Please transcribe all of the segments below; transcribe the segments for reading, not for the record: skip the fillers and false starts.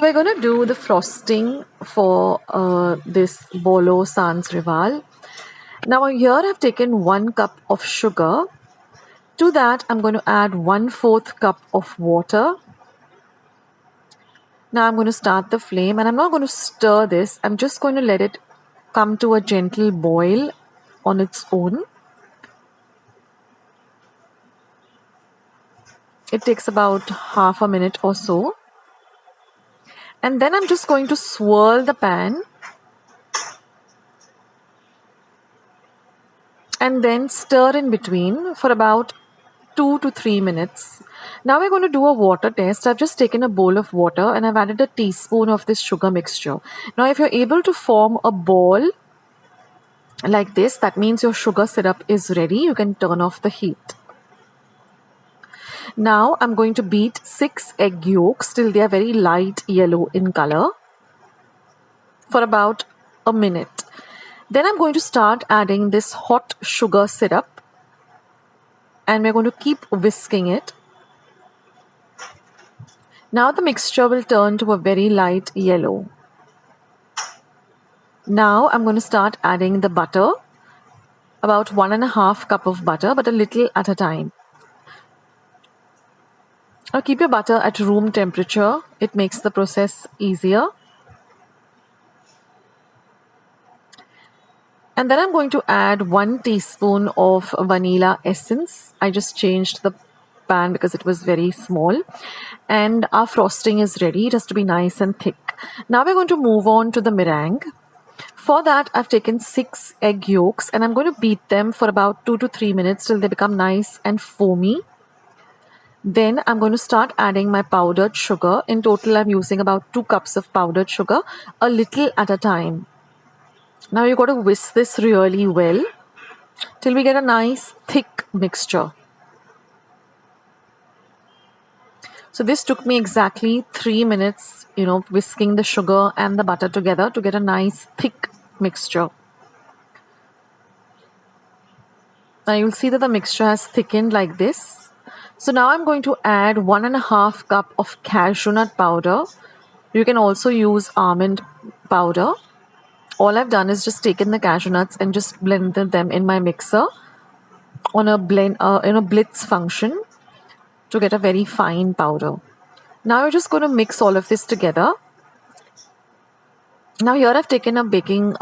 we're going to do the frosting for this Bolo Sans Rival. Now here I've taken 1 cup of sugar. To that I'm going to add 1/4 cup of water. Now I'm going to start the flame and I'm not going to stir this. I'm just going to let it come to a gentle boil on its own. It takes about half a minute or so. And then I'm just going to swirl the pan and then stir in between for about 2 to 3 minutes. Now we're going to do a water test. I've just taken a bowl of water and I've added a teaspoon of this sugar mixture. Now if you're able to form a ball like this, that means your sugar syrup is ready. You can turn off the heat. Now I'm going to beat 6 egg yolks till they are very light yellow in color for about a minute. Then I'm going to start adding this hot sugar syrup and we're going to keep whisking it. Now the mixture will turn to a very light yellow. Now I'm going to start adding the butter, about 1.5 cup of butter, but a little at a time. Now keep your butter at room temperature. It makes the process easier. And then I'm going to add 1 teaspoon of vanilla essence. I just changed the pan because it was very small. And our frosting is ready. It has to be nice and thick. Now we're going to move on to the meringue. For that, I've taken 6 egg yolks and I'm going to beat them for about 2 to 3 minutes till they become nice and foamy. Then I'm going to start adding my powdered sugar. In total, I'm using about 2 cups of powdered sugar, a little at a time. Now you've got to whisk this really well till we get a nice thick mixture. So this took me exactly 3 minutes, whisking the sugar and the butter together to get a nice thick mixture. Now you'll see that the mixture has thickened like this. So now I'm going to add 1.5 cup of cashew nut powder. You can also use almond powder. All I've done is just taken the cashew nuts and just blended them in my mixer on a blitz function to get a very fine powder. Now you're just going to mix all of this together. Now here I've taken a baking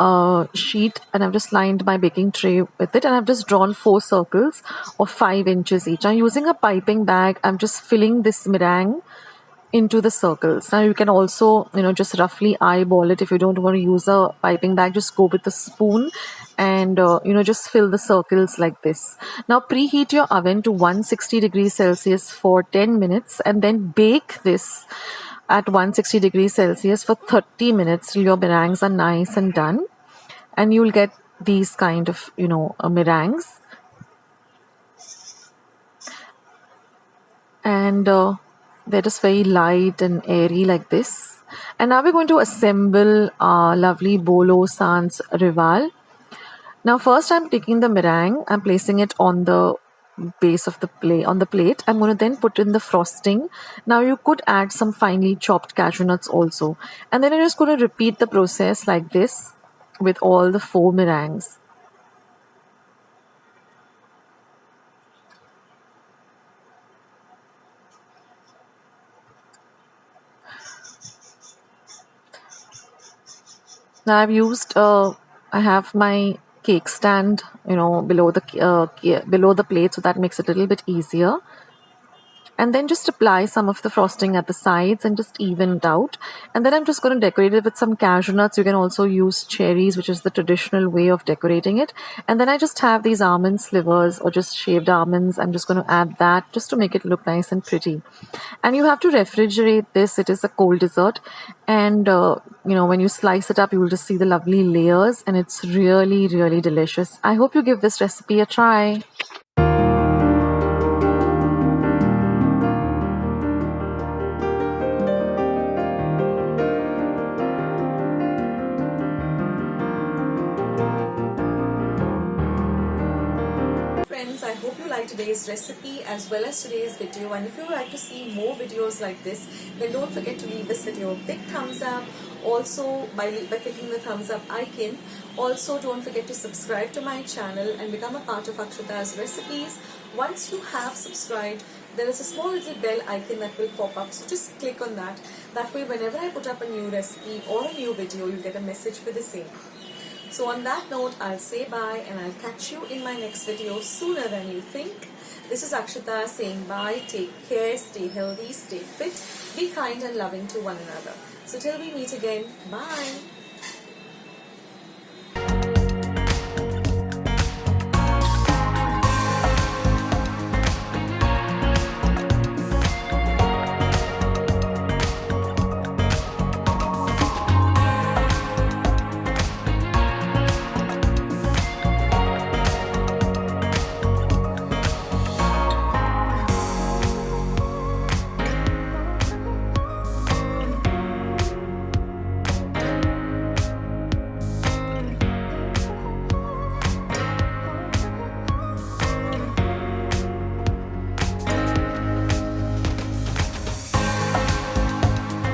sheet and I've just lined my baking tray with it and I've just drawn 4 circles of 5 inches each. I'm using a piping bag. I'm just filling this meringue into the circles. Now you can also, just roughly eyeball it. If you don't want to use a piping bag, just go with a spoon and, just fill the circles like this. Now preheat your oven to 160 degrees Celsius for 10 minutes and then bake this at 160 degrees Celsius for 30 minutes till your meringues are nice and done. And you'll get these kind of, meringues. And they're just very light and airy like this. And now we're going to assemble our lovely Bolo Sans Rival. Now first I'm taking the meringue, I'm placing it on the base of the plate. I'm going to then put in the frosting. Now you could add some finely chopped cashew nuts also. And then I'm just going to repeat the process like this with all the 4 meringues. Now I've used, I have my cake stand, below the plate, so that makes it a little bit easier. And then just apply some of the frosting at the sides and just even it out. And then I'm just going to decorate it with some cashew nuts. You can also use cherries, which is the traditional way of decorating it. And then I just have these almond slivers or just shaved almonds. I'm just going to add that just to make it look nice and pretty. And you have to refrigerate this. It is a cold dessert. And, when you slice it up, you will just see the lovely layers. And it's really, really delicious. I hope you give this recipe a try. Friends, I hope you like today's recipe as well as today's video, and if you would like to see more videos like this, then don't forget to leave this video a big thumbs up. Also, by clicking the thumbs up icon. Also, don't forget to subscribe to my channel and become a part of Akshata's Recipes. Once you have subscribed, there is a small little bell icon that will pop up, so just click on that. That way, whenever I put up a new recipe or a new video, you'll get a message for the same. So on that note, I'll say bye and I'll catch you in my next video sooner than you think. This is Akshata saying bye, take care, stay healthy, stay fit, be kind and loving to one another. So till we meet again, bye.